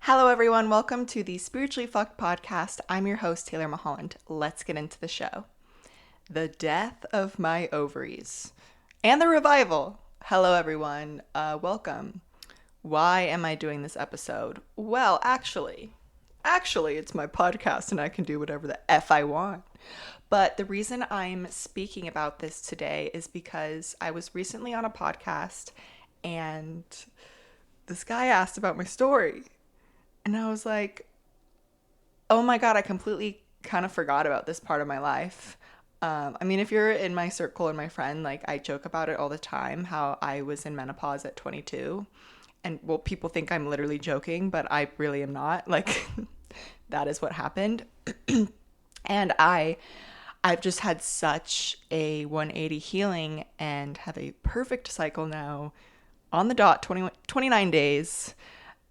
Hello, everyone. Welcome to the Spiritually Fucked podcast. I'm your host, Taylor Mulholland. Let's get into the show. The death of my ovaries and the revival. Hello, everyone. Welcome. Why am I doing this episode? Well, actually, it's my podcast and I can do whatever the F I want. But the reason I'm speaking about this today is because I was recently on a podcast and this guy asked about my story. And I was like, oh my God, I completely kind of forgot about this part of my life. If you're in my circle and my friend, like I joke about it all the time, how I was in menopause at 22. And well, people think I'm literally joking, but I really am not. Like, that is what happened. And I've just had such a 180 healing and have a perfect cycle now on the dot, 29 days,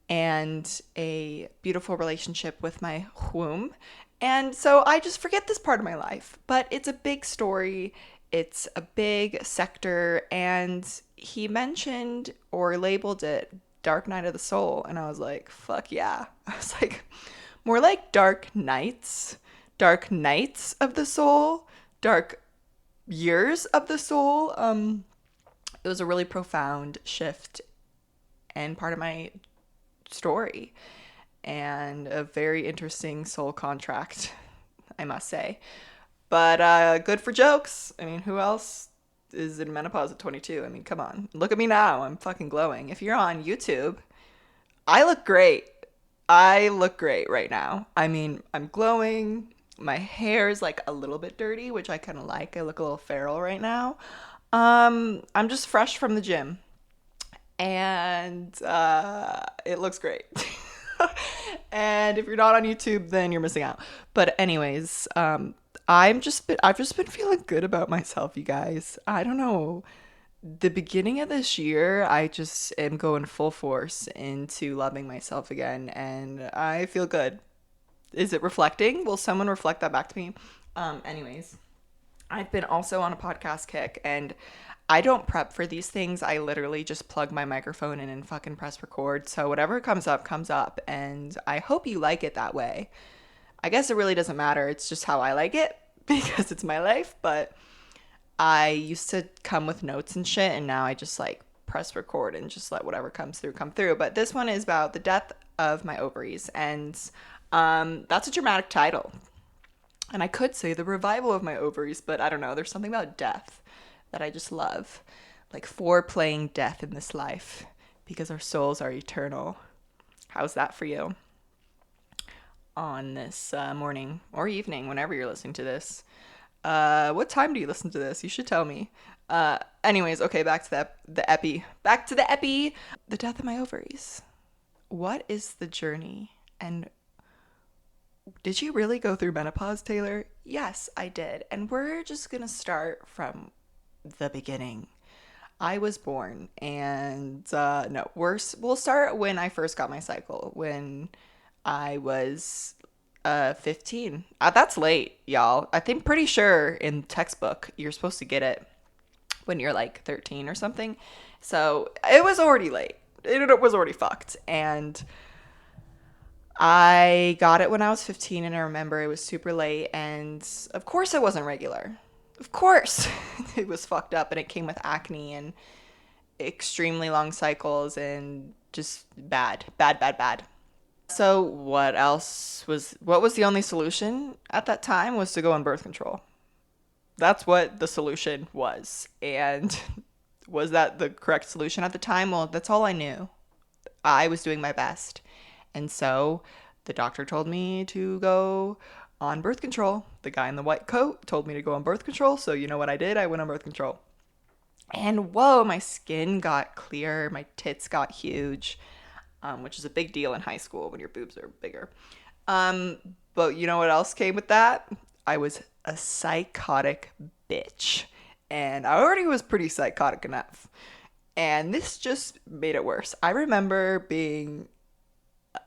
and a beautiful relationship with my womb. And so I just forget this part of my life. But it's a big story, it's a big sector, and he mentioned or labeled it Dark Night of the Soul. And I was like, fuck yeah. I was like, more like dark nights of the soul, dark years of the soul. It was a really profound shift and part of my story and a very interesting soul contract, I must say. But good for jokes. I mean, who else is in menopause at 22? I mean, come on. Look at me now. I'm fucking glowing. If you're on YouTube, I look great. I look great right now. I mean, I'm glowing. My hair is like a little bit dirty, which I kind of like. I look a little feral right now. I'm just fresh from the gym and it looks great. And if you're not on YouTube, then you're missing out. But anyways, I've just been feeling good about myself, you guys. I don't know. The beginning of this year, I just am going full force into loving myself again, and I feel good. Is it reflecting? Will someone reflect that back to me? Anyways, I've been also on a podcast kick, and I don't prep for these things. I literally just plug my microphone in and fucking press record. So whatever comes up, comes up. And I hope you like it that way. I guess it really doesn't matter. It's just how I like it because it's my life. But I used to come with notes and shit. And now I just like press record and just let whatever comes through come through. But this one is about the death of my ovaries. And that's a dramatic title. And I could say the revival of my ovaries, but I don't know. There's something about death that I just love. Like foreplaying death in this life because our souls are eternal. How's that for you? On this morning or evening, whenever you're listening to this. What time do you listen to this? You should tell me. Anyways, okay, back to the epi. Back to the epi. The death of my ovaries. What is the journey? And did you really go through menopause, Taylor? Yes, I did. And we're just going to start from the beginning. I was born, and no, we'll start when I first got my cycle, when I was 15. That's late, y'all. I think pretty sure in textbook you're supposed to get it when you're like 13 or something. So it was already late. It was already fucked. And I got it when I was 15, and I remember it was super late, and of course it wasn't regular. Of course. It was fucked up, and it came with acne and extremely long cycles and just bad, bad, bad, bad. So what was the only solution at that time was to go on birth control. That's what the solution was. And was that the correct solution at the time? Well, that's all I knew. I was doing my best. And so the doctor told me to go on birth control. The guy in the white coat told me to go on birth control. So you know what I did? I went on birth control. And whoa, my skin got clear. My tits got huge, which is a big deal in high school when your boobs are bigger. But you know what else came with that? I was a psychotic bitch. And I already was pretty psychotic enough. And this just made it worse. I remember being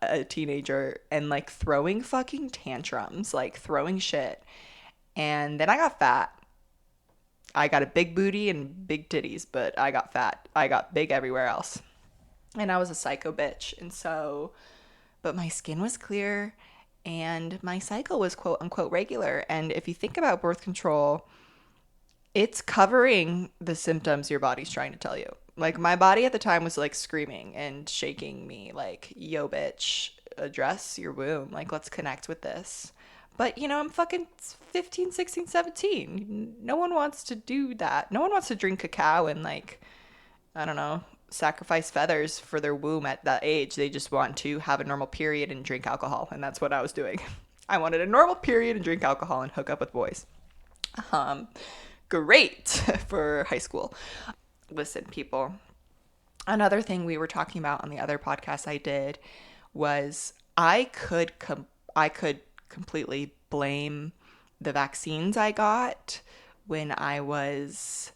a teenager and like throwing fucking tantrums, like throwing shit. And then I got fat. I got a big booty and big titties, but I got fat. I got big everywhere else. And I was a psycho bitch. And so but my skin was clear and my cycle was quote unquote regular. And if you think about birth control, it's covering the symptoms your body's trying to tell you. Like, my body at the time was like screaming and shaking me, like, yo, bitch, address your womb. Like, let's connect with this. But, I'm fucking 15, 16, 17. No one wants to do that. No one wants to drink cacao and, like, I don't know, sacrifice feathers for their womb at that age. They just want to have a normal period and drink alcohol. And that's what I was doing. I wanted a normal period and drink alcohol and hook up with boys. Great for high school. Listen, people, another thing we were talking about on the other podcast I did was I could completely blame the vaccines I got when I was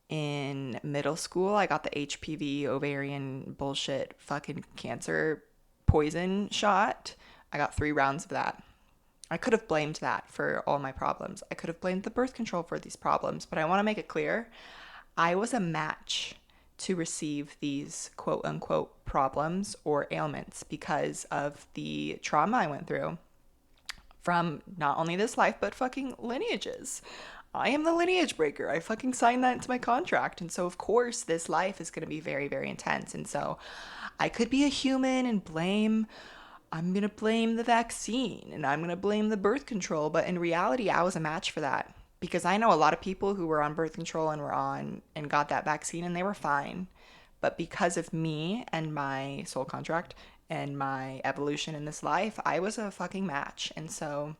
in middle school. I got the HPV ovarian bullshit fucking cancer poison shot. I got 3 rounds of that. I could have blamed that for all my problems. I could have blamed the birth control for these problems, but I want to make it clear, I was a match to receive these quote unquote problems or ailments because of the trauma I went through from not only this life, but fucking lineages. I am the lineage breaker. I fucking signed that into my contract. And so, of course, this life is going to be very, very intense. And so I could be a human and I'm going to blame the vaccine and I'm going to blame the birth control. But in reality, I was a match for that because I know a lot of people who were on birth control and were on and got that vaccine and they were fine. But because of me and my soul contract and my evolution in this life, I was a fucking match. And so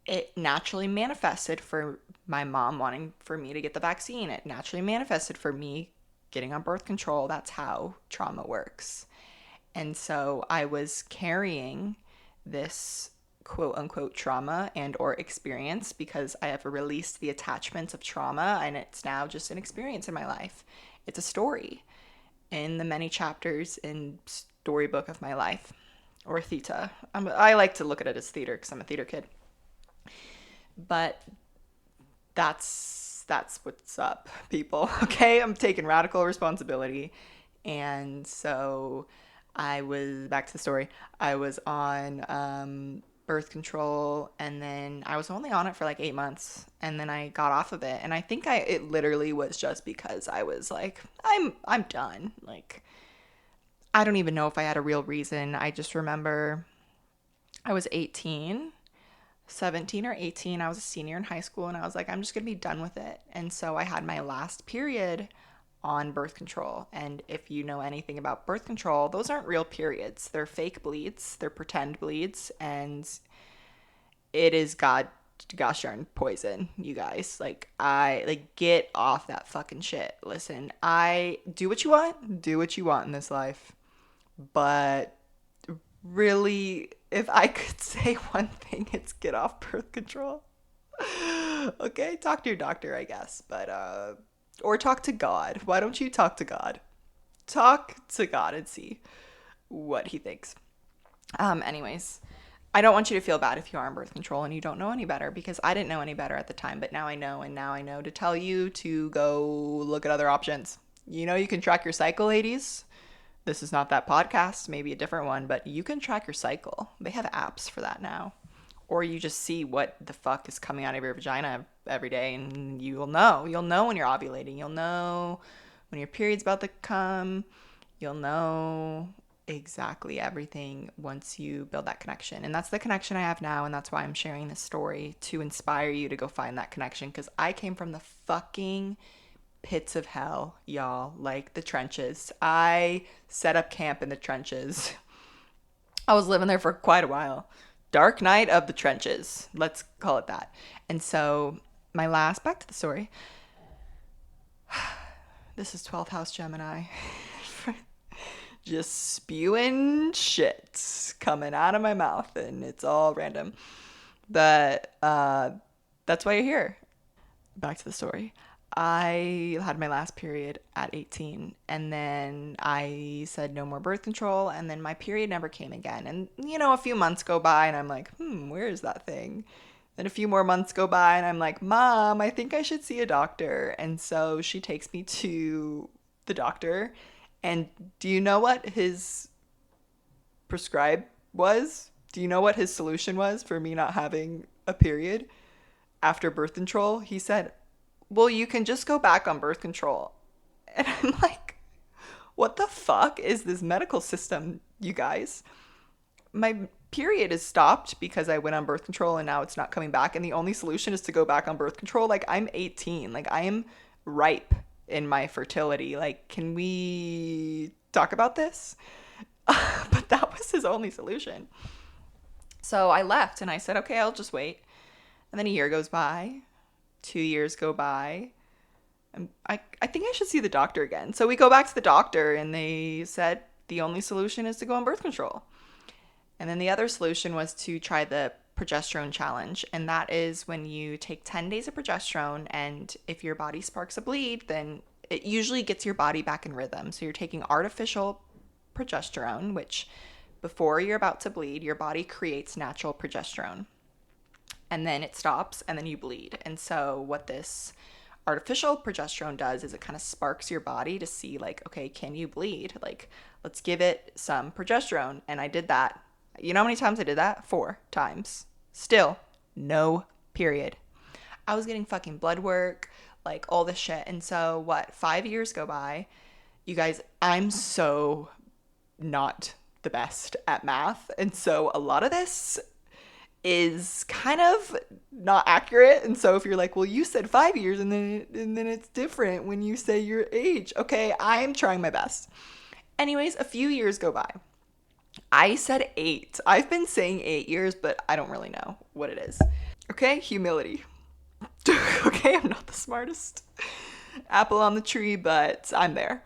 it naturally manifested for my mom wanting for me to get the vaccine. It naturally manifested for me getting on birth control. That's how trauma works. And so I was carrying this quote unquote trauma and or experience because I have released the attachments of trauma and it's now just an experience in my life. It's a story in the many chapters in storybook of my life, or theta. I like to look at it as theater because I'm a theater kid. But that's what's up, people. Okay, I'm taking radical responsibility. And so I was, back to the story, I was on birth control, and then I was only on it for like 8 months, and then I got off of it. And I think it literally was just because I was like, I'm done. Like, I don't even know if I had a real reason. I just remember I was 17 or 18. I was a senior in high school, and I was like, I'm just gonna be done with it. And so I had my last period on birth control. And if you know anything about birth control, those aren't real periods. They're fake bleeds. They're pretend bleeds. And it is gosh darn poison, you guys. Like, get off that fucking shit. Listen, I do what you want in this life. But really, if I could say one thing, it's get off birth control. Okay, talk to your doctor, I guess. But or talk to God. Why don't you talk to God? Talk to God and see what he thinks. Anyways, I don't want you to feel bad if you are on birth control and you don't know any better, because I didn't know any better at the time, but now I know, and now I know to tell you to go look at other options. You can track your cycle, ladies. This is not that podcast, maybe a different one, but you can track your cycle. They have apps for that now. Or you just see what the fuck is coming out of your vagina every day, and you'll know. You'll know when you're ovulating. You'll know when your period's about to come. You'll know exactly everything once you build that connection. And that's the connection I have now, and that's why I'm sharing this story, to inspire you to go find that connection, because I came from the fucking pits of hell, y'all, like the trenches. I set up camp in the trenches. I was living there for quite a while. Dark night of the trenches, let's call it that. And so back to the story. This is 12th house Gemini. Just spewing shit coming out of my mouth, and it's all random. But that's why you're here. Back to the story. I had my last period at 18, and then I said no more birth control, and then my period never came again. And, a few months go by, and I'm like, where is that thing? Then a few more months go by, and I'm like, Mom, I think I should see a doctor. And so she takes me to the doctor, and do you know what his prescribed was? Do you know what his solution was for me not having a period after birth control? He said, well, you can just go back on birth control. And I'm like, what the fuck is this medical system, you guys? My period is stopped because I went on birth control and now it's not coming back. And the only solution is to go back on birth control. Like, I'm 18. Like, I am ripe in my fertility. Like, can we talk about this? But that was his only solution. So I left and I said, okay, I'll just wait. And then a year goes by, 2 years go by. And I think I should see the doctor again. So we go back to the doctor and they said the only solution is to go on birth control. And then the other solution was to try the progesterone challenge. And that is when you take 10 days of progesterone, and if your body sparks a bleed, then it usually gets your body back in rhythm. So you're taking artificial progesterone, which before you're about to bleed, your body creates natural progesterone. And then it stops and then you bleed. And so what this artificial progesterone does is it kind of sparks your body to see, like, okay, can you bleed? Like, let's give it some progesterone. And I did that. You know how many times I did that? 4 times. Still no period. I was getting fucking blood work, like all this shit. And so 5 years go by. You guys, I'm so not the best at math. And so a lot of this is kind of not accurate. And so if you're like, well, you said 5 years and then it's different when you say your age. Okay, I am trying my best. Anyways, a few years go by. I said 8. I've been saying 8 years, but I don't really know what it is. Okay, humility. Okay, I'm not the smartest apple on the tree, but I'm there.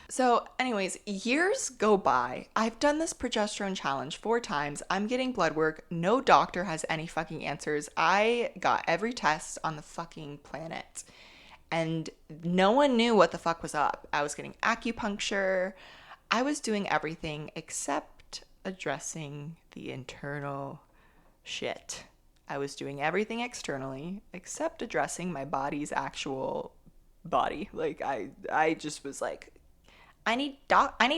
So anyways, years go by. I've done this progesterone challenge 4 times. I'm getting blood work. No doctor has any fucking answers. I got every test on the fucking planet. And no one knew what the fuck was up. I was getting acupuncture. I was doing everything except addressing the internal shit. I was doing everything externally except addressing my body's actual body. Like, I just was like, I need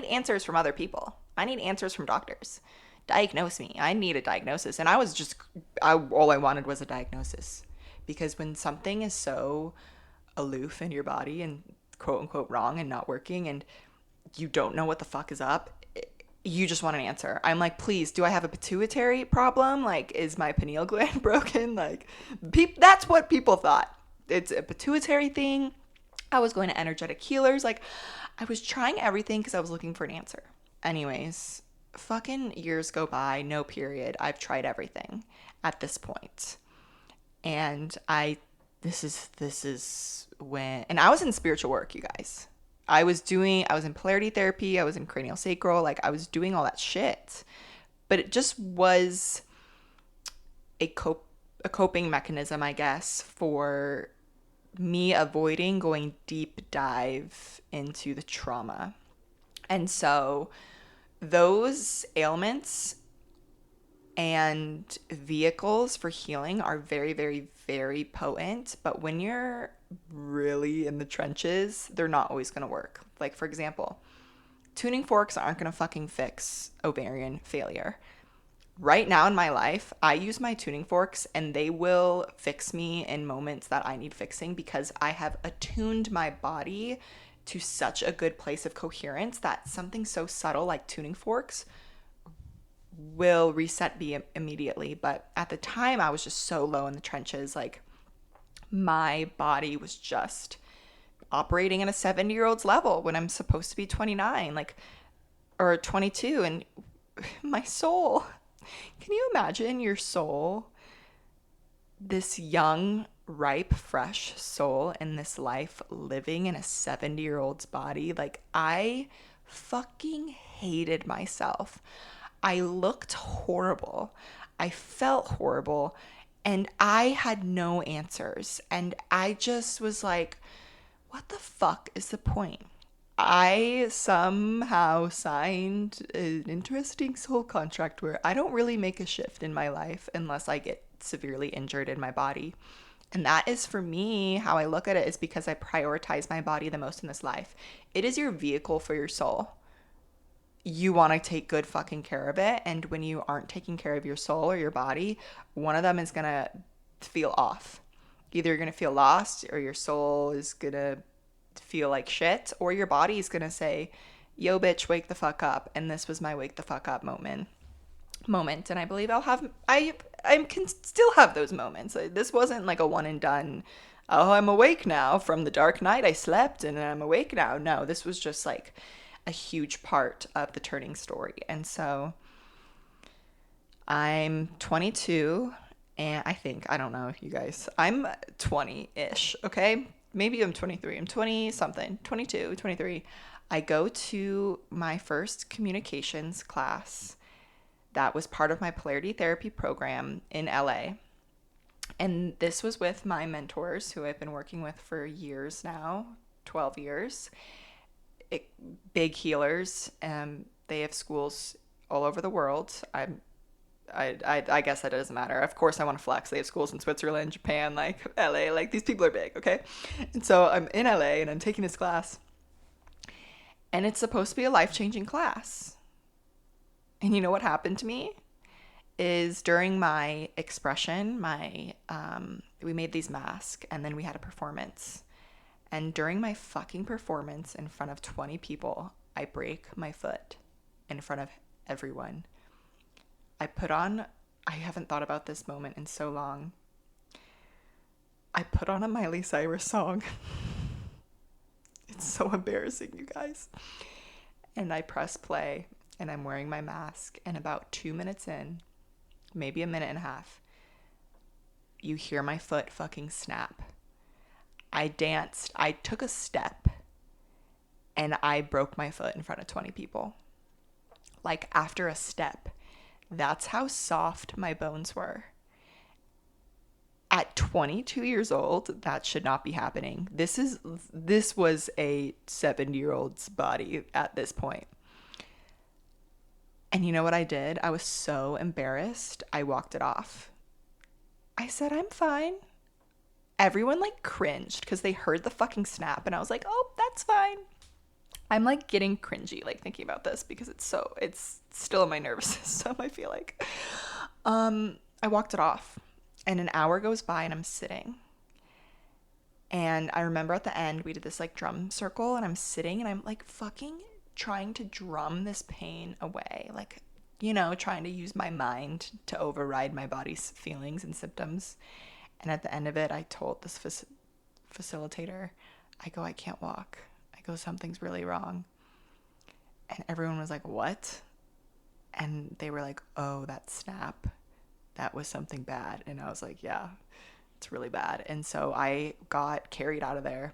answers from other people. I need answers from doctors. Diagnose me. I need a diagnosis. And all I wanted was a diagnosis. Because when something is so aloof in your body and quote unquote wrong and not working and you don't know what the fuck is up, you just want an answer. I'm like, please, do I have a pituitary problem? Like, is my pineal gland broken? Like, that's what people thought. It's a pituitary thing. I was going to energetic healers. Like, I was trying everything because I was looking for an answer. Anyways, fucking years go by, no period. I've tried everything at this point. And this is when, and I was in spiritual work, you guys. I was in polarity therapy. I was in cranial sacral. Like, I was doing all that shit. But it just was a coping mechanism, I guess, for me avoiding going deep dive into the trauma. And so those ailments and vehicles for healing are very, very, very potent. But when you're really in the trenches, they're not always going to work. Like, for example, tuning forks aren't going to fucking fix ovarian failure. Right now in my life, I use my tuning forks and they will fix me in moments that I need fixing because I have attuned my body to such a good place of coherence that something so subtle like tuning forks will reset me immediately. But at the time, I was just so low in the trenches. Like, my body was just operating at a 70-year-old's level when I'm supposed to be 29, like, or 22. And my soul, can you imagine your soul, this young, ripe, fresh soul in this life living in a 70-year-old's body? Like, I fucking hated myself. I looked horrible. I felt horrible. And I had no answers. And I just was like, what the fuck is the point? I somehow signed an interesting soul contract where I don't really make a shift in my life unless I get severely injured in my body. And that is, for me, how I look at it, is because I prioritize my body the most in this life. It is your vehicle for your soul. you want to take good fucking care of it. And when you aren't taking care of your soul or your body, one of them is going to feel off. Either you're going to feel lost, or your soul is going to feel like shit, or your body is going to say, yo, bitch, wake the fuck up. And this was my wake the fuck up moment. And I believe I can still have those moments. This wasn't like a one and done, oh, I'm awake now from the dark night I slept and I'm awake now. No, this was just like a huge part of the turning story. And so I'm 22, and I don't know if you guys, I'm 20-ish, okay? Maybe I'm 23. I'm 20 something, 22, 23. I go to my first communications class that was part of my polarity therapy program in LA. And this was with my mentors who I've been working with for years now, 12 years. Big healers. They have schools all over the world. I guess that doesn't matter. Of course, I want to flex. They have schools in Switzerland, Japan, like LA. Like, these people are big, okay? And so I'm in LA and I'm taking this class. And it's supposed to be a life-changing class. And you know what happened to me? Is during my expression, we made these masks and then we had a performance. And during my fucking performance in front of 20 people, I break my foot in front of everyone. I haven't thought about this moment in so long. I put on a Miley Cyrus song. It's so embarrassing, you guys. And I press play and I'm wearing my mask. And about 2 minutes in, maybe a minute and a half, you hear my foot fucking snap. I danced. I took a step and I broke my foot in front of 20 people. Like, after a step. That's how soft my bones were. At 22 years old, that should not be happening. This was a 70-year-old's body at this point. And you know what I did? I was so embarrassed. I walked it off. I said, I'm fine. Everyone like cringed because they heard the fucking snap, and I was like, oh, that's fine. I'm like getting cringy like thinking about this because it's still in my nervous system, I feel like. I walked it off, and an hour goes by and I'm sitting. And I remember at the end we did this like drum circle, and I'm sitting and I'm like fucking trying to drum this pain away, like, you know, trying to use my mind to override my body's feelings and symptoms. And at the end of it, I told this facilitator, I go, I can't walk. I go, something's really wrong. And everyone was like, what? And they were like, oh, that snap, that was something bad. And I was like, yeah, it's really bad. And so I got carried out of there.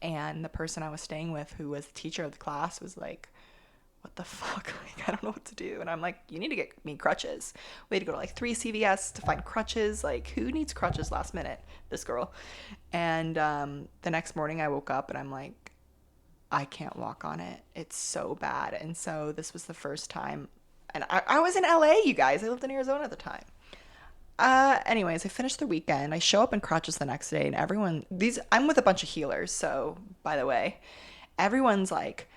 And the person I was staying with, who was the teacher of the class, was like, what the fuck? Like, I don't know what to do. And I'm like, you need to get me crutches. We had to go to like 3 CVS to find crutches. Like, who needs crutches last minute? This girl. And the next morning I woke up and I'm like, I can't walk on it. It's so bad. And so this was the first time. And I was in LA, you guys. I lived in Arizona at the time. Anyways, I finished the weekend. I show up in crutches the next day, and I'm with a bunch of healers. So, by the way, everyone's like,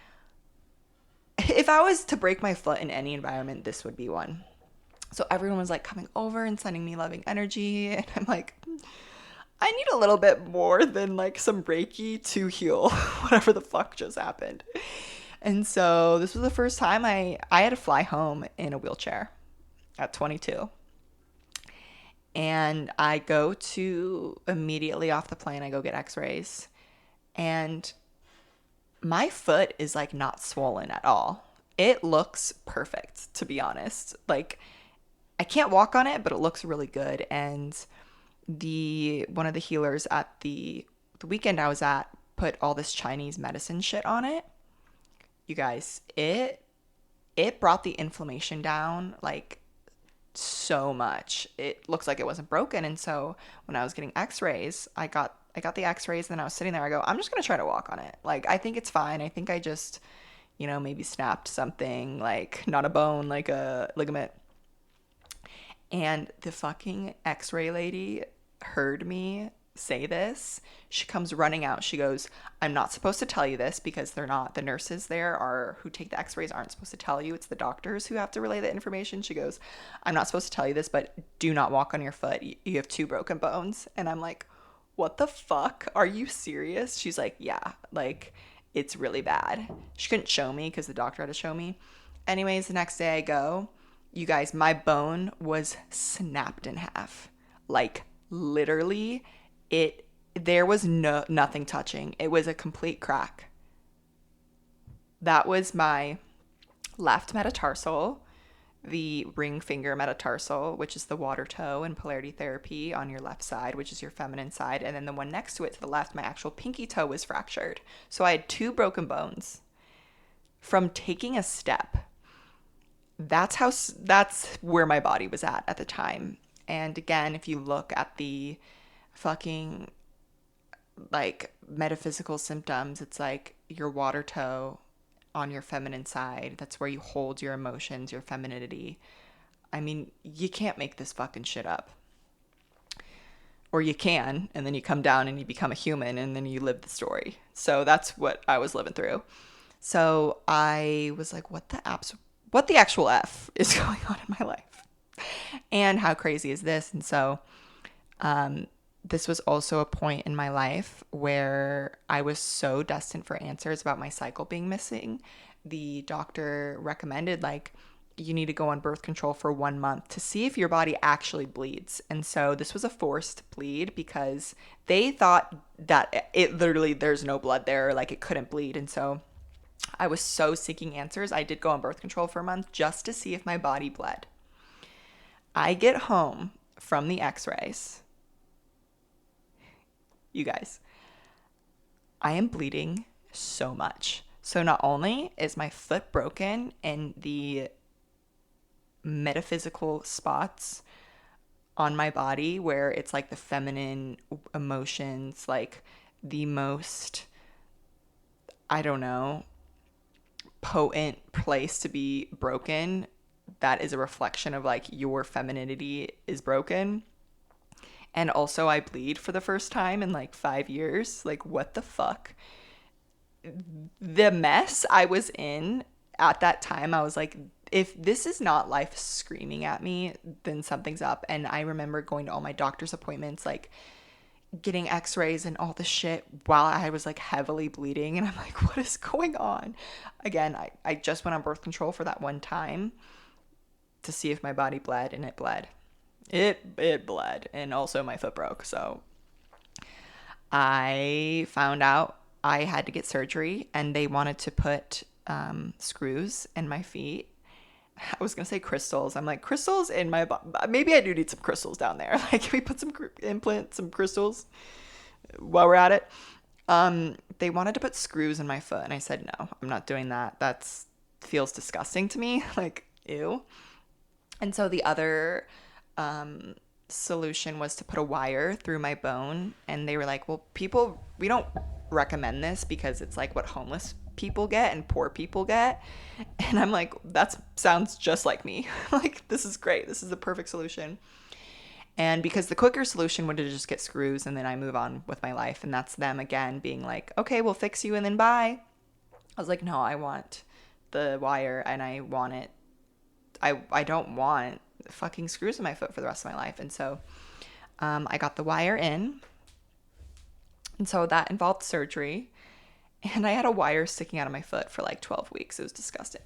if I was to break my foot in any environment, this would be one. So everyone was like coming over and sending me loving energy. And I'm like, I need a little bit more than like some Reiki to heal whatever the fuck just happened. And so this was the first time I had to fly home in a wheelchair at 22. And I go to, immediately off the plane, I go get x-rays. And my foot is like not swollen at all. It looks perfect, to be honest. Like, I can't walk on it, but it looks really good. And one of the healers at the weekend I was at put all this Chinese medicine shit on it. You guys, it brought the inflammation down like so much. It looks like it wasn't broken. And so when I was getting x-rays, I got the x-rays, and then I was sitting there. I go, I'm just going to try to walk on it. Like, I think it's fine. I think I just, maybe snapped something, like not a bone, like a ligament. And the fucking x-ray lady heard me say this. She comes running out. She goes, I'm not supposed to tell you this because they're not, the nurses there are who take the x-rays aren't supposed to tell you. It's the doctors who have to relay the information. She goes, I'm not supposed to tell you this, but do not walk on your foot. You have 2 broken bones. And I'm like, what the fuck? Are you serious? She's like, yeah, like it's really bad. She couldn't show me because the doctor had to show me. Anyways, the next day I go, you guys, my bone was snapped in half. Like literally there was nothing touching. It was a complete crack. That was my left metatarsal, the ring finger metatarsal, which is the water toe and polarity therapy on your left side, which is your feminine side, and then the one next to it to the left, my actual pinky toe was fractured. So I had 2 broken bones from taking a step. That's where my body was at the time. And again, if you look at the fucking like metaphysical symptoms, it's like your water toe on your feminine side. That's where you hold your emotions, your femininity. I mean, you can't make this fucking shit up. Or you can, and then you come down and you become a human and then you live the story. So that's what I was living through. So I was like, what the actual F is going on in my life? And how crazy is this? And so this was also a point in my life where I was so destined for answers about my cycle being missing. The doctor recommended, like, you need to go on birth control for 1 month to see if your body actually bleeds. And so this was a forced bleed because they thought that it literally, there's no blood there, like it couldn't bleed. And so I was so seeking answers. I did go on birth control for a month just to see if my body bled. I get home from the x-rays. You guys, I am bleeding so much. So not only is my foot broken in the metaphysical spots on my body where it's like the feminine emotions, like the most, I don't know, potent place to be broken, that is a reflection of like your femininity is broken. And also I bleed for the first time in like 5 years. Like, what the fuck? The mess I was in at that time, I was like, if this is not life screaming at me, then something's up. And I remember going to all my doctor's appointments, like getting x-rays and all the shit while I was like heavily bleeding. And I'm like, what is going on? Again, I just went on birth control for that one time to see if my body bled, and it bled. It bled, and also my foot broke. So I found out I had to get surgery, and they wanted to put screws in my feet. I was gonna say crystals. I'm like, crystals in my body. Maybe I do need some crystals down there. Like, can we put some some crystals while we're at it? They wanted to put screws in my foot, and I said no, I'm not doing that. That's feels disgusting to me. Like, ew. And so the other solution was to put a wire through my bone, and they were like, well, we don't recommend this because it's like what homeless people get and poor people get. And I'm like, that sounds just like me. Like, this is great. This is the perfect solution. And because the quicker solution would just get screws and then I move on with my life, and that's them again being like, okay, we'll fix you and then bye. I was like, no, I want the wire, and I want it. I don't want fucking screws in my foot for the rest of my life. And so I got the wire in. And so that involved surgery. And I had a wire sticking out of my foot for like 12 weeks. It was disgusting.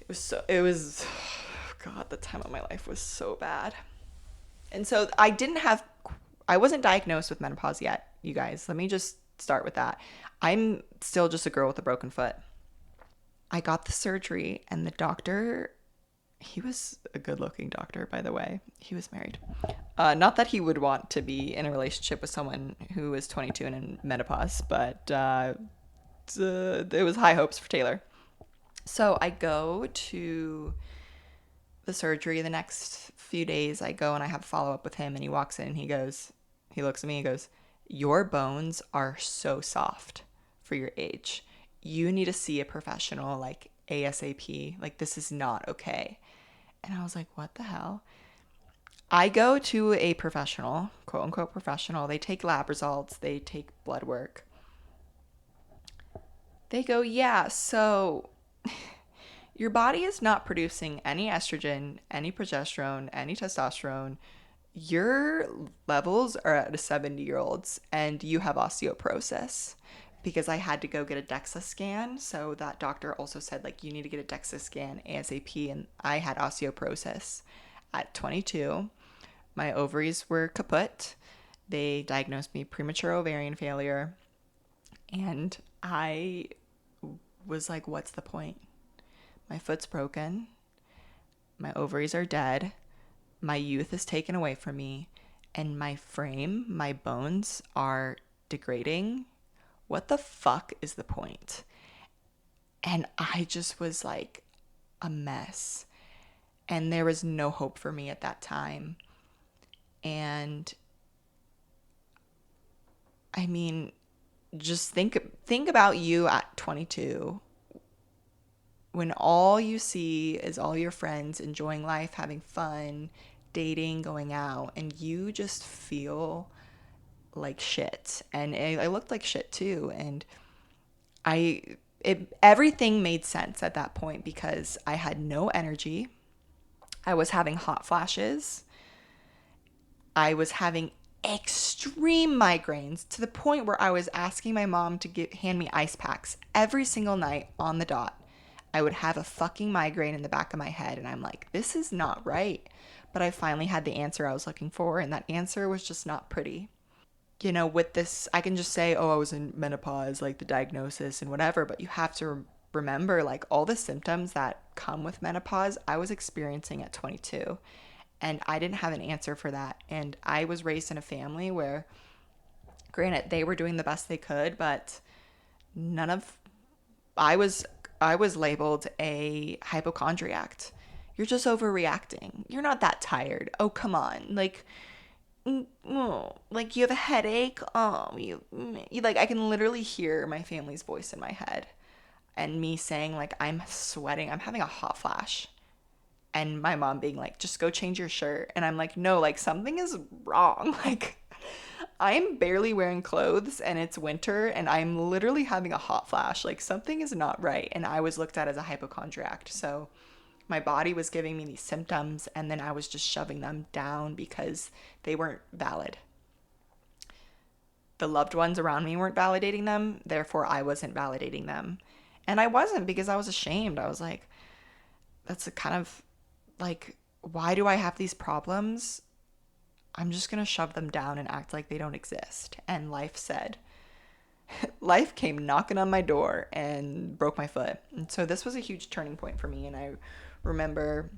God, the time of my life was so bad. And so I wasn't diagnosed with menopause yet, you guys. Let me just start with that. I'm still just a girl with a broken foot. I got the surgery, and the doctor, he was a good-looking doctor, by the way. He was married. Not that he would want to be in a relationship with someone who is 22 and in menopause, but it was high hopes for Taylor. So I go to the surgery. The next few days, I go and I have a follow-up with him, and he walks in and he looks at me and goes, your bones are so soft for your age. You need to see a professional, like ASAP. Like, this is not okay. And I was like, what the hell? I go to a professional, quote unquote professional. They take lab results, they take blood work. They go, yeah, so your body is not producing any estrogen, any progesterone, any testosterone. Your levels are at a 70-year-old's and you have osteoporosis. Because I had to go get a DEXA scan. So that doctor also said, like, you need to get a DEXA scan ASAP. And I had osteoporosis at 22. My ovaries were kaput. They diagnosed me premature ovarian failure. And I was like, what's the point? My foot's broken. My ovaries are dead. My youth is taken away from me. And my frame, my bones are degrading. What the fuck is the point? And I just was like a mess. And there was no hope for me at that time. And I mean, just think about you at 22 when all you see is all your friends enjoying life, having fun, dating, going out, and you just feel like shit. And I looked like shit too. And everything made sense at that point because I had no energy. I was having hot flashes. I was having extreme migraines to the point where I was asking my mom to hand me ice packs every single night on the dot. I would have a fucking migraine in the back of my head, and I'm like, this is not right. But I finally had the answer I was looking for, and that answer was just not pretty. You know, with this, I can just say, oh, I was in menopause, like the diagnosis and whatever, but you have to remember, like, all the symptoms that come with menopause, I was experiencing at 22. And I didn't have an answer for that. And I was raised in a family where, granted, they were doing the best they could, but none of, I was, I was labeled a hypochondriac. You're just overreacting. You're not that tired. Oh, come on. Like you have a headache. You like, I can literally hear my family's voice in my head and me saying, like, I'm sweating. I'm having a hot flash. And my mom being like, just go change your shirt. And I'm like, no, like, something is wrong. Like, I'm barely wearing clothes and it's winter and I'm literally having a hot flash. Like, something is not right. And I was looked at as a hypochondriac. So my body was giving me these symptoms and then I was just shoving them down because they weren't valid. The loved ones around me weren't validating them. Therefore, I wasn't validating them. And I wasn't because I was ashamed. I was like, that's a kind of like, why do I have these problems? I'm just going to shove them down and act like they don't exist. And life came knocking on my door and broke my foot. And so this was a huge turning point for me. And I remember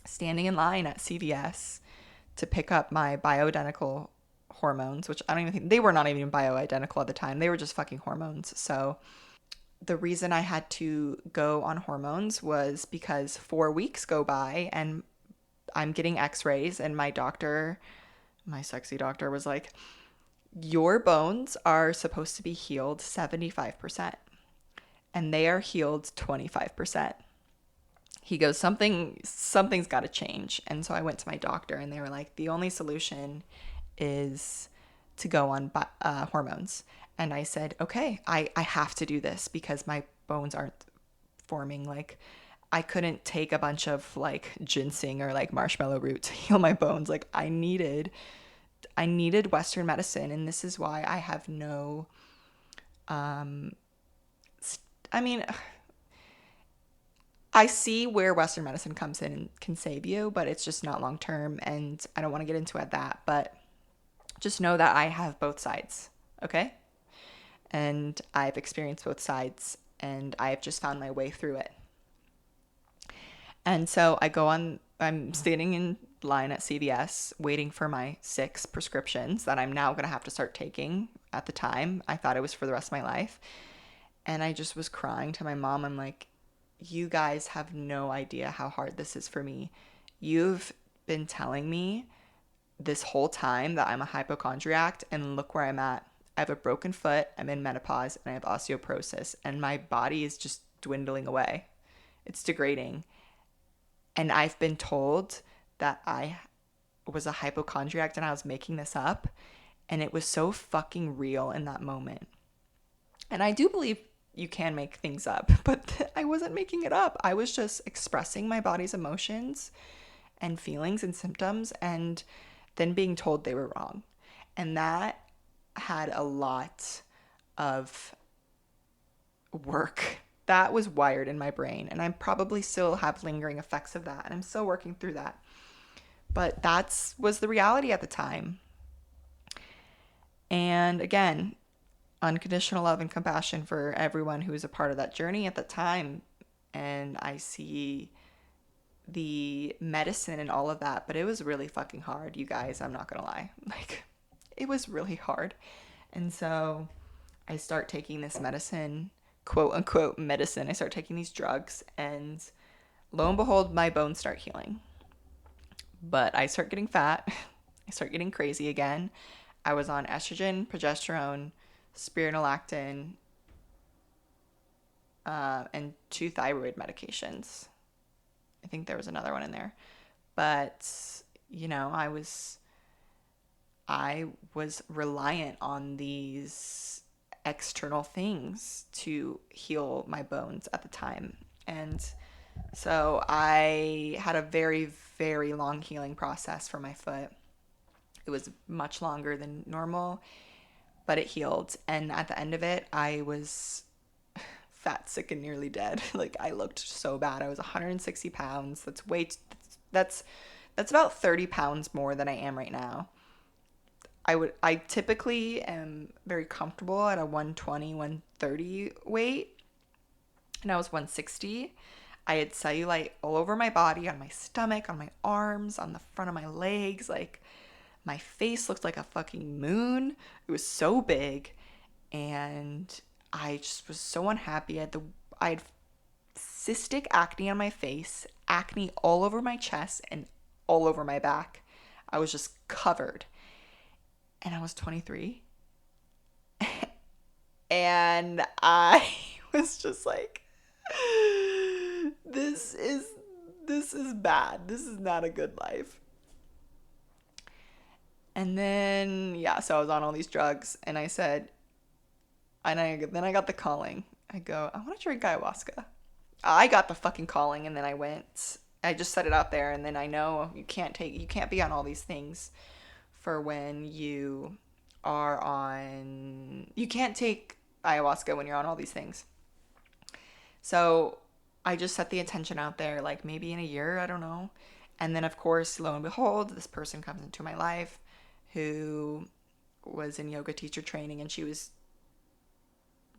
standing in line at CVS to pick up my bioidentical hormones, which I don't even think they were not even bioidentical at the time. They were just fucking hormones. So the reason I had to go on hormones was because 4 weeks go by and I'm getting x-rays and my doctor, my sexy doctor, was like, your bones are supposed to be healed 75% and they are healed 25%. He goes, something's got to change. And so I went to my doctor and they were like, the only solution is to go on hormones. And I said, okay, I have to do this because my bones aren't forming. Like, I couldn't take a bunch of like ginseng or like marshmallow root to heal my bones. Like, I needed Western medicine. And this is why I have no, I mean, I see where Western medicine comes in and can save you, but it's just not long term. And I don't want to get into that. But just know that I have both sides. Okay. And I've experienced both sides and I've just found my way through it. And so I'm standing in line at CVS waiting for my 6 prescriptions that I'm now going to have to start taking. At the time, I thought it was for the rest of my life. And I just was crying to my mom. I'm like, you guys have no idea how hard this is for me. You've been telling me this whole time that I'm a hypochondriac, and look where I'm at. I have a broken foot, I'm in menopause, and I have osteoporosis, and my body is just dwindling away. It's degrading. And I've been told that I was a hypochondriac and I was making this up. And it was so fucking real in that moment. And I do believe you can make things up, but I wasn't making it up. I was just expressing my body's emotions and feelings and symptoms and then being told they were wrong. And that had a lot of work. That was wired in my brain. And I probably still have lingering effects of that. And I'm still working through that. But that was the reality at the time. And again, unconditional love and compassion for everyone who was a part of that journey at the time. And I see the medicine and all of that, but it was really fucking hard, you guys. I'm not gonna lie. Like, it was really hard. And so I start taking this medicine, quote unquote medicine. I start taking these drugs, and lo and behold, my bones start healing. But I start getting fat. I start getting crazy again. I was on estrogen, progesterone, spironolactone, and 2 thyroid medications. I think there was another one in there. But, you know, I was reliant on these external things to heal my bones at the time. And so I had a very, very long healing process for my foot. It was much longer than normal, but it healed. And at the end of it, I was fat, sick, and nearly dead. Like, I looked so bad. I was 160 pounds. That's about 30 pounds more than I am right now. I typically am very comfortable at a 120, 130 weight, and I was 160. I had cellulite all over my body, on my stomach, on my arms, on the front of my legs. Like, my face looked like a fucking moon. It was so big, and I just was so unhappy. I had cystic acne on my face, acne all over my chest, and all over my back. I was just covered. And I was 23. And I was just like, this is bad. This is not a good life. And then, yeah, so I was on all these drugs, and I said, then I got the calling. I go, I want to drink ayahuasca. I got the fucking calling, and then I just set it out there, and then I know you can't be on all these things for when you can't take ayahuasca when you're on all these things. So I just set the intention out there, like maybe in a year, I don't know. And then, of course, lo and behold, this person comes into my life who was in yoga teacher training, and she was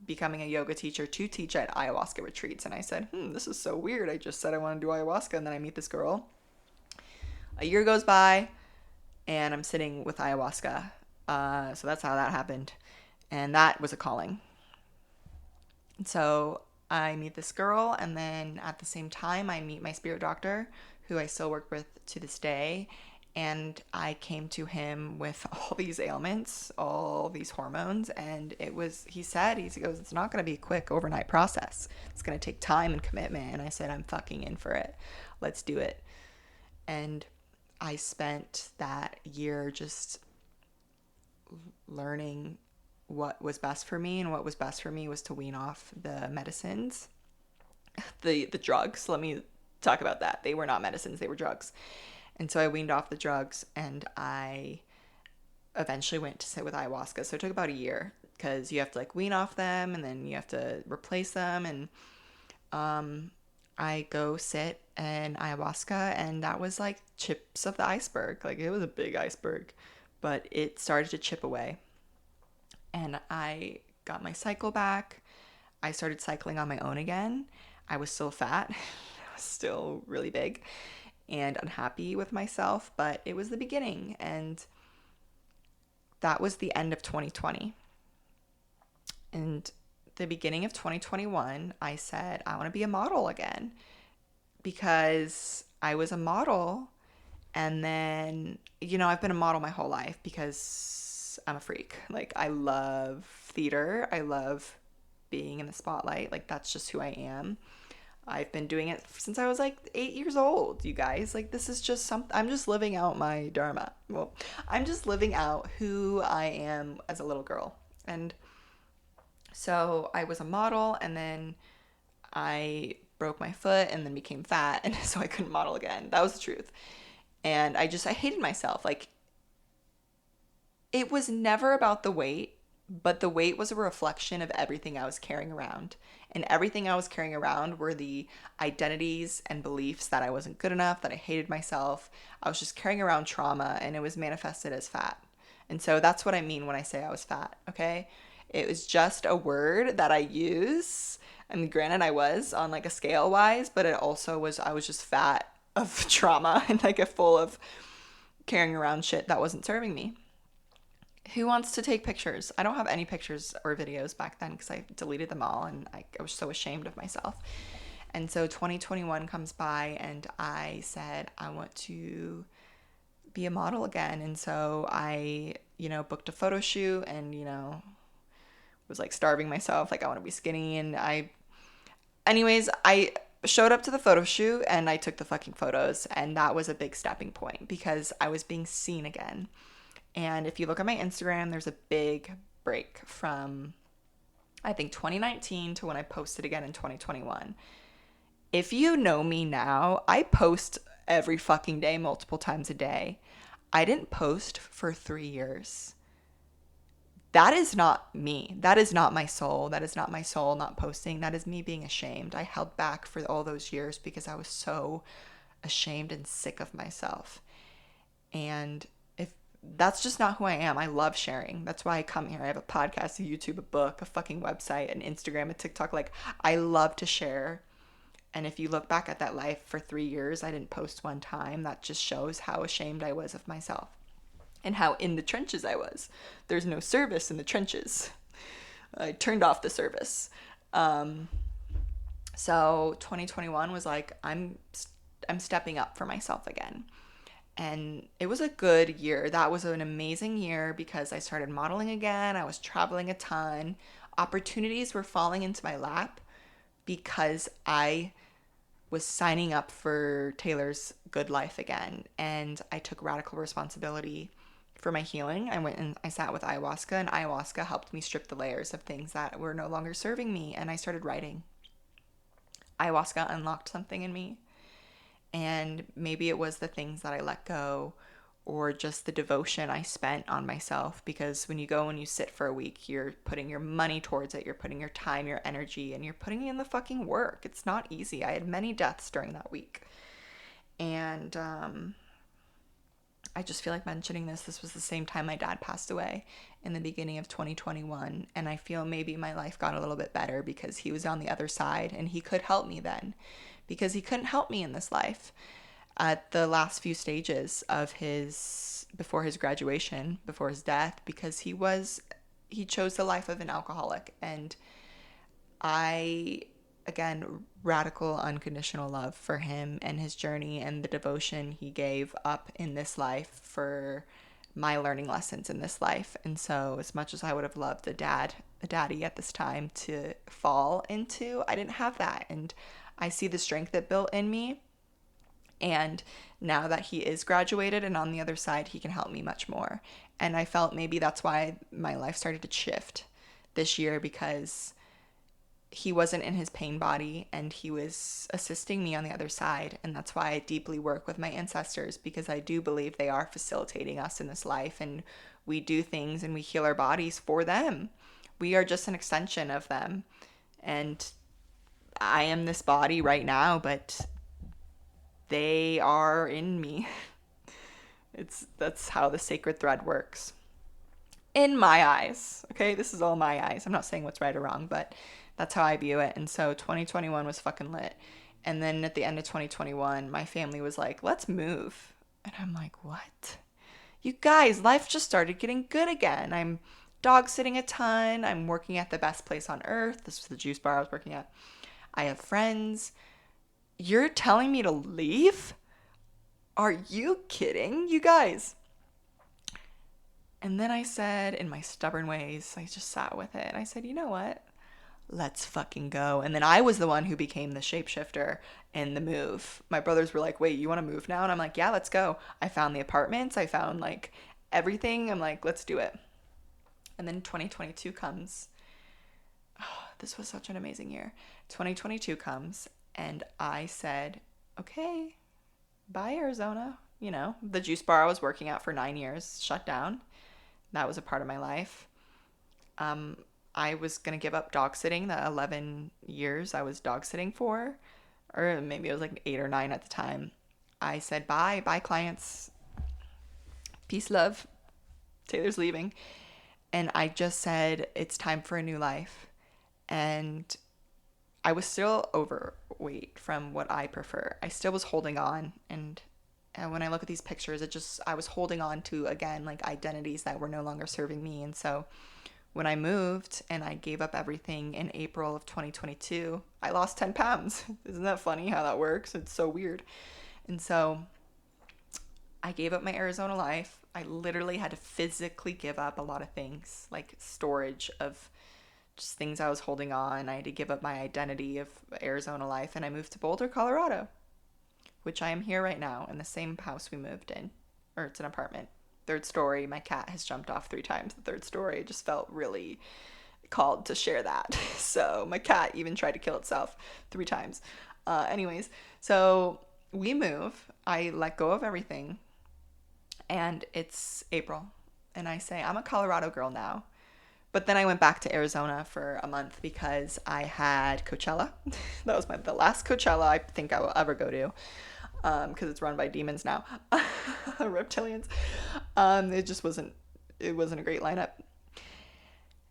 becoming a yoga teacher to teach at ayahuasca retreats. And I said, this is so weird. I just said I want to do ayahuasca, and then I meet this girl. A year goes by, and I'm sitting with ayahuasca. So that's how that happened. And that was a calling. So I meet this girl, and then at the same time, I meet my spirit doctor, who I still work with to this day. And I came to him with all these ailments, all these hormones. And he goes, it's not going to be a quick overnight process. It's going to take time and commitment. And I said, I'm fucking in for it. Let's do it. And I spent that year just learning what was best for me, and what was best for me was to wean off the medicines, the drugs. Let me talk about that. They were not medicines, they were drugs. And so I weaned off the drugs, and I eventually went to sit with ayahuasca. So it took about a year, because you have to like wean off them, and then you have to replace them. And I go sit in ayahuasca, and that was like chips of the iceberg. Like, it was a big iceberg, but it started to chip away. And I got my cycle back. I started cycling on my own again. I was still fat. I was still really big and unhappy with myself, but it was the beginning. And that was the end of 2020. And the beginning of 2021, I said, I want to be a model again, because I was a model. And then, I've been a model my whole life because I'm a freak. Like, I love theater. I love being in the spotlight. Like, that's just who I am. I've been doing it since I was like 8 years old, you guys. Like, this is just I'm just living out my dharma. Well, I'm just living out who I am as a little girl. And so I was a model, and then I broke my foot and then became fat, and so I couldn't model again. That was the truth. And I hated myself. Like, it was never about the weight, but the weight was a reflection of everything I was carrying around. And everything I was carrying around were the identities and beliefs that I wasn't good enough, that I hated myself. I was just carrying around trauma, and it was manifested as fat. And so that's what I mean when I say I was fat, okay? It was just a word that I use. I mean, granted, I was on like a scale wise, but it also was, I was just fat of trauma and like full of carrying around shit that wasn't serving me. Who wants to take pictures? I don't have any pictures or videos back then because I deleted them all, and I was so ashamed of myself. And so 2021 comes by, and I said, I want to be a model again. And so I, booked a photo shoot, and, was like starving myself. Like, I want to be skinny. And I showed up to the photo shoot, and I took the fucking photos. And that was a big stepping point because I was being seen again. And if you look at my Instagram, there's a big break from, I think, 2019 to when I posted again in 2021. If you know me now, I post every fucking day, multiple times a day. I didn't post for 3 years. That is not me. That is not my soul. That is not my soul not posting. That is me being ashamed. I held back for all those years because I was so ashamed and sick of myself. And that's just not who I am. I love sharing. That's why I come here. I have a podcast, a YouTube, a book, a fucking website, an Instagram, a TikTok. Like, I love to share. And if you look back at that life for 3 years, I didn't post one time. That just shows how ashamed I was of myself and how in the trenches I was. There's no service in the trenches. I turned off the service. So 2021 was like, I'm stepping up for myself again. And it was a good year. That was an amazing year because I started modeling again. I was traveling a ton. Opportunities were falling into my lap because I was signing up for Taylor's good life again. And I took radical responsibility for my healing. I went and I sat with ayahuasca, and ayahuasca helped me strip the layers of things that were no longer serving me. And I started writing. Ayahuasca unlocked something in me. And maybe it was the things that I let go, or just the devotion I spent on myself. Because when you go and you sit for a week, you're putting your money towards it. You're putting your time, your energy, and you're putting in the fucking work. It's not easy. I had many deaths during that week. And I just feel like mentioning this. This was the same time my dad passed away in the beginning of 2021. And I feel maybe my life got a little bit better because he was on the other side and he could help me then. Because he couldn't help me in this life at the last few stages of before his graduation, before his death, because he chose the life of an alcoholic. And again, radical unconditional love for him and his journey and the devotion he gave up in this life for my learning lessons in this life. And so as much as I would have loved a daddy at this time to fall into, I didn't have that. And I see the strength it built in me. And now that he is graduated and on the other side, he can help me much more. And I felt maybe that's why my life started to shift this year, because he wasn't in his pain body and he was assisting me on the other side. And that's why I deeply work with my ancestors, because I do believe they are facilitating us in this life, and we do things and we heal our bodies for them. We are just an extension of them. And I am this body right now, but they are in me. That's how the sacred thread works. In my eyes, okay? This is all my eyes. I'm not saying what's right or wrong, but that's how I view it. And so 2021 was fucking lit. And then at the end of 2021, my family was like, let's move. And I'm like, what? You guys, life just started getting good again. I'm dog sitting a ton. I'm working at the best place on earth. This was the juice bar I was working at. I have friends. You're telling me to leave? Are you kidding, you guys? And then I said, in my stubborn ways, I just sat with it. And I said, you know what? let's fucking go. And then I was the one who became the shapeshifter in the move. My brothers were like, wait, you want to move now? And I'm like, yeah, let's go. I found the apartments. I found like everything. I'm like, let's do it. And then 2022 comes. Oh, this was such an amazing year. 2022 comes and I said, okay, bye, Arizona. You know, the juice bar I was working at for 9 years shut down. That was a part of my life. I was going to give up dog sitting, the 11 years I was dog sitting for, or maybe it was like 8 or 9 at the time. I said, bye clients. Peace, love. Taylor's leaving. And I just said, it's time for a new life. And I was still overweight from what I prefer. I still was holding on. And when I look at these pictures, I was holding on to, again, like identities that were no longer serving me. And so when I moved and I gave up everything in April of 2022, I lost 10 pounds. Isn't that funny how that works? It's so weird. And so I gave up my Arizona life. I literally had to physically give up a lot of things, like storage of just things I was holding on. I had to give up my identity of Arizona life, and I moved to Boulder, Colorado, which I am here right now in the same house we moved in, or it's an apartment. 3rd story. My cat has jumped off 3 times the 3rd story. I just felt really called to share that. So my cat even tried to kill itself 3 times. Anyways, so we move. I let go of everything. And it's April. And I say, I'm a Colorado girl now. But then I went back to Arizona for a month because I had Coachella. That was the last Coachella I think I will ever go to. Because it's run by demons now. Reptilians. It wasn't a great lineup.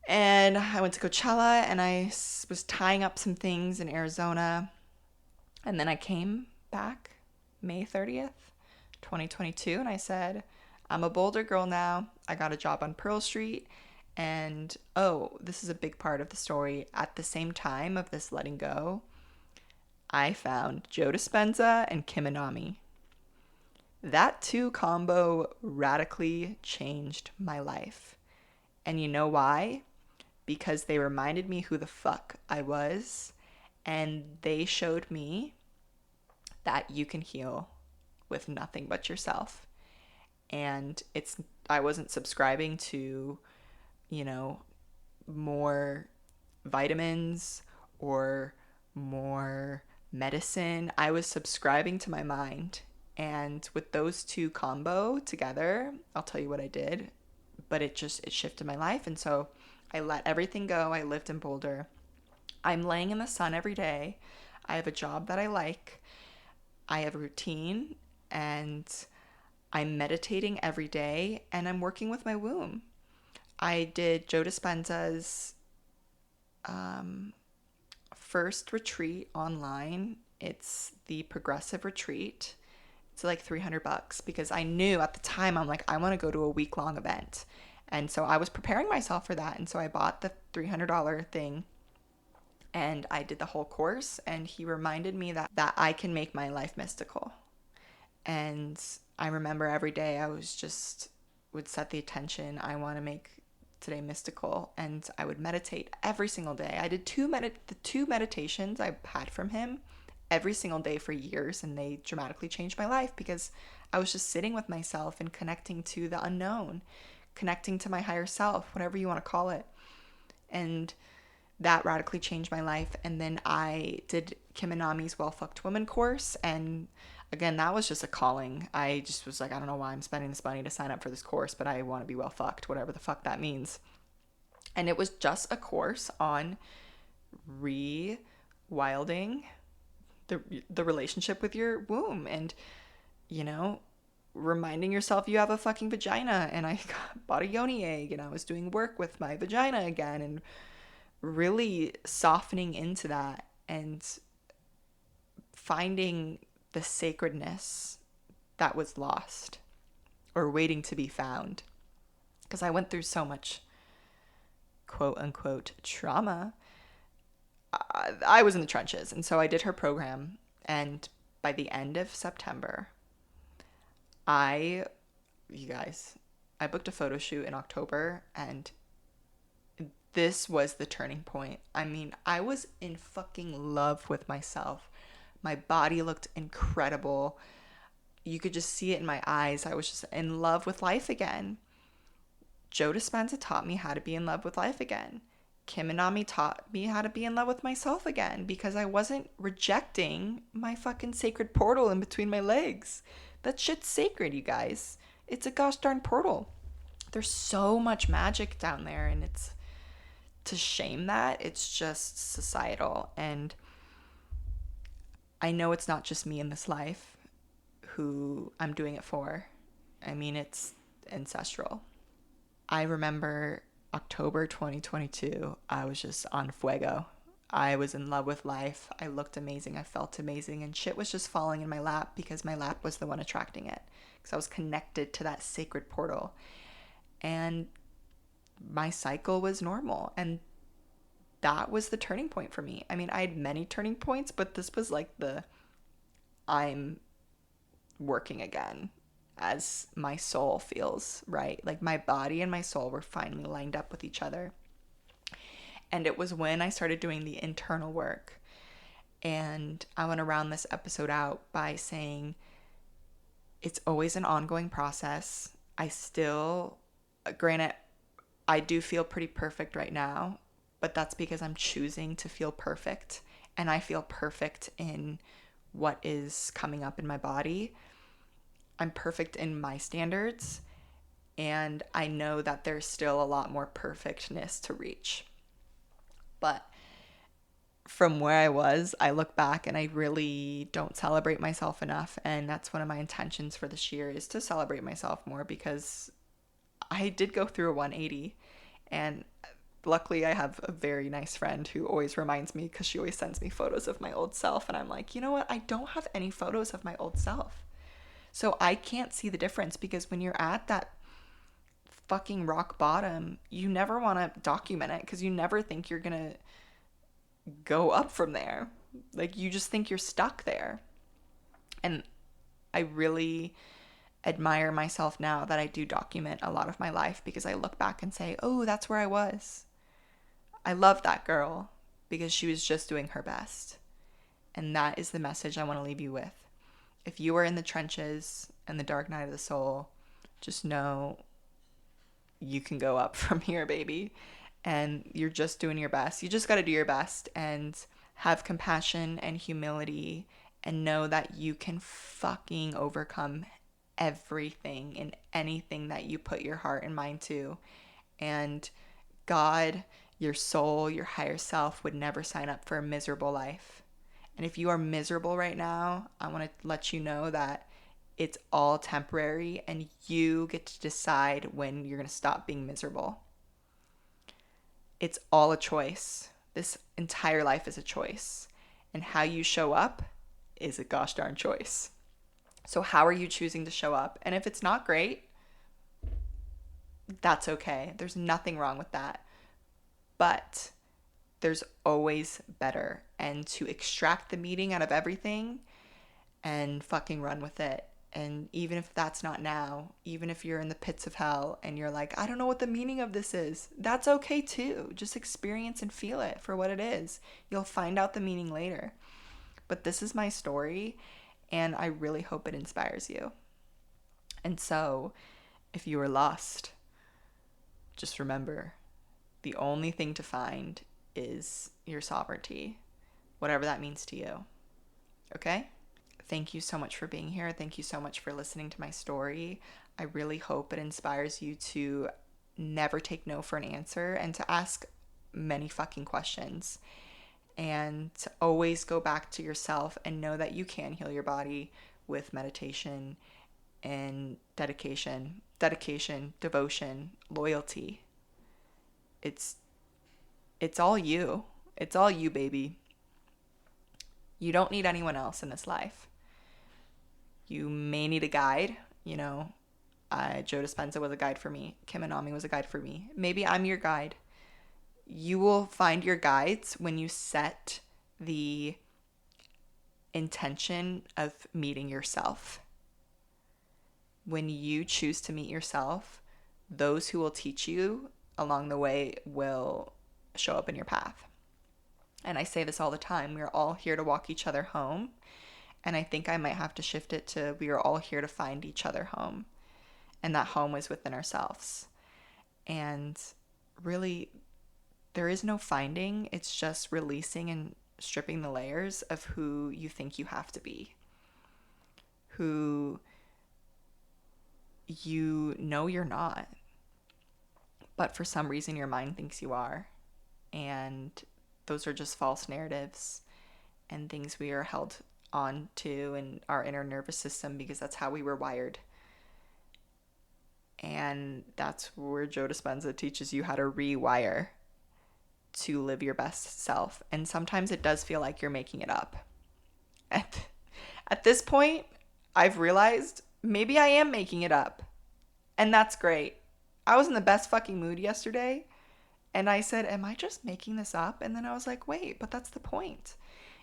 And I went to Coachella and I was tying up some things in Arizona. And then I came back May 30th, 2022. And I said, I'm a Boulder girl now. I got a job on Pearl Street. And, oh, this is a big part of the story. At the same time of this letting go, I found Joe Dispenza and Anami. That 2 combo radically changed my life. And you know why? Because they reminded me who the fuck I was. And they showed me that you can heal with nothing but yourself. And I wasn't subscribing to, more vitamins or more medicine. I was subscribing to my mind. And with those 2 combo together, I'll tell you what I did, but it shifted my life. And so I let everything go. I lived in Boulder. I'm laying in the sun every day. I have a job that I like. I have a routine, and I'm meditating every day, and I'm working with my womb. I did Joe Dispenza's first retreat online. It's the progressive retreat. It's like $300 because I knew at the time, I'm like, I want to go to a week-long event. And so I was preparing myself for that. And so I bought the $300 thing and I did the whole course. And he reminded me that I can make my life mystical. And I remember every day I would set the intention. I want to make today mystical, and I would meditate every single day. I did the 2 meditations I had from him every single day for years, and they dramatically changed my life because I was just sitting with myself and connecting to the unknown, connecting to my higher self, whatever you want to call it. And that radically changed my life. And then I did Kim Anami's Well Fucked Woman course, and again, that was just a calling. I just was like, I don't know why I'm spending this money to sign up for this course, but I want to be well fucked, whatever the fuck that means. And it was just a course on rewilding the relationship with your womb and, reminding yourself you have a fucking vagina. And I bought a yoni egg and I was doing work with my vagina again and really softening into that and finding the sacredness that was lost or waiting to be found. Because I went through so much quote unquote trauma. I was in the trenches. And so I did her program. And by the end of September, you guys, I booked a photo shoot in October, and this was the turning point. I mean, I was in fucking love with myself. My body looked incredible. You could just see it in my eyes. I was just in love with life again. Joe Dispenza taught me how to be in love with life again. Kim and Anami taught me how to be in love with myself again because I wasn't rejecting my fucking sacred portal in between my legs. That shit's sacred, you guys. It's a gosh darn portal. There's so much magic down there, and it's to shame that, it's just societal. And I know it's not just me in this life who I'm doing it for. I mean, it's ancestral. I remember October 2022, I was just on fuego. I was in love with life. I looked amazing. I felt amazing. And shit was just falling in my lap because my lap was the one attracting it. Because I was connected to that sacred portal. And my cycle was normal. And that was the turning point for me. I mean, I had many turning points, but this was like the I'm working again as my soul feels right. Like my body and my soul were finally lined up with each other. And it was when I started doing the internal work. And I want to round this episode out by saying it's always an ongoing process. I still, granted, I do feel pretty perfect right now, but that's because I'm choosing to feel perfect. And I feel perfect in what is coming up in my body. I'm perfect in my standards, and I know that there's still a lot more perfectness to reach. But from where I was, I look back and I really don't celebrate myself enough, and that's one of my intentions for this year, is to celebrate myself more, because I did go through a 180, and luckily I have a very nice friend who always reminds me, because she always sends me photos of my old self, and I'm like, you know what, I don't have any photos of my old self. So I can't see the difference, because when you're at that fucking rock bottom, you never want to document it because you never think you're going to go up from there. Like, you just think you're stuck there. And I really admire myself now that I do document a lot of my life, because I look back and say, oh, that's where I was. I love that girl because she was just doing her best. And that is the message I want to leave you with. If you are in the trenches and the dark night of the soul, just know you can go up from here, baby. And you're just doing your best. You just got to do your best and have compassion and humility, and know that you can fucking overcome everything and anything that you put your heart and mind to. And God, your soul, your higher self would never sign up for a miserable life. And if you are miserable right now, I want to let you know that it's all temporary, and you get to decide when you're going to stop being miserable. It's all a choice. This entire life is a choice. And how you show up is a gosh darn choice. So how are you choosing to show up? And if it's not great, that's okay. There's nothing wrong with that. But there's always better. And to extract the meaning out of everything and fucking run with it. And even if that's not now, even if you're in the pits of hell and you're like, I don't know what the meaning of this is, that's okay too. Just experience and feel it for what it is. You'll find out the meaning later. But this is my story, and I really hope it inspires you. And so, if you are lost, just remember, the only thing to find is your sovereignty, whatever that means to you. Okay? Thank you so much for being here. Thank you so much for listening to my story. I really hope it inspires you to never take no for an answer, and to ask many fucking questions, and to always go back to yourself and know that you can heal your body with meditation and dedication, devotion, loyalty. It's all you. It's all you, baby. You don't need anyone else in this life. You may need a guide, Joe Dispenza was a guide for me. Kim Anami was a guide for me. Maybe I'm your guide. You will find your guides when you set the intention of meeting yourself. When you choose to meet yourself, those who will teach you along the way will show up in your path. And I say this all the time. We are all here to walk each other home. And I think I might have to shift it to we are all here to find each other home. And that home is within ourselves. And really, there is no finding. It's just releasing and stripping the layers of who you think you have to be. Who you know you're not. But for some reason your mind thinks you are. And those are just false narratives and things we are held on to in our inner nervous system because that's how we were wired. And that's where Joe Dispenza teaches you how to rewire to live your best self. And sometimes it does feel like you're making it up. At this point, I've realized maybe I am making it up. And that's great. I was in the best fucking mood yesterday. And I said, am I just making this up? And then I was like, wait, but that's the point.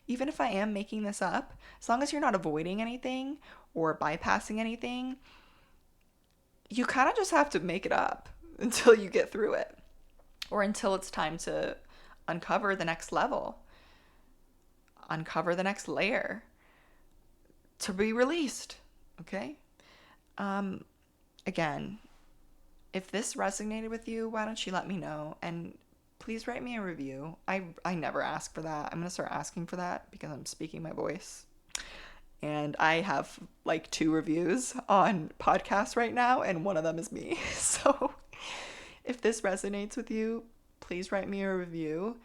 Even if I am making this up, as long as you're not avoiding anything or bypassing anything, you kind of just have to make it up until you get through it. Or until it's time to uncover the next level. Uncover the next layer. To be released. Okay? Again, if this resonated with you, why don't you let me know? And please write me a review. I never ask for that. I'm going to start asking for that because I'm speaking my voice. And I have like 2 reviews on podcasts right now, and one of them is me. So if this resonates with you, please write me a review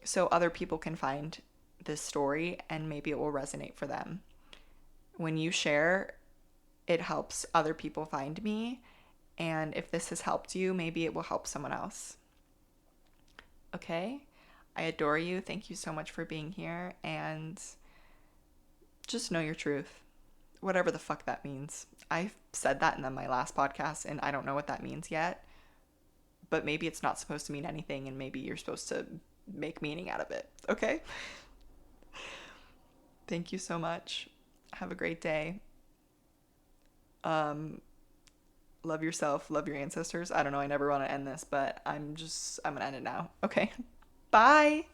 so other people can find this story and maybe it will resonate for them. When you share, it helps other people find me. And if this has helped you, maybe it will help someone else. Okay? I adore you. Thank you so much for being here. And just know your truth. Whatever the fuck that means. I said that in my last podcast, and I don't know what that means yet. But maybe it's not supposed to mean anything, and maybe you're supposed to make meaning out of it. Okay? Thank you so much. Have a great day. Love yourself, love your ancestors. I don't know, I never want to end this, but I'm gonna end it now. Okay. Bye.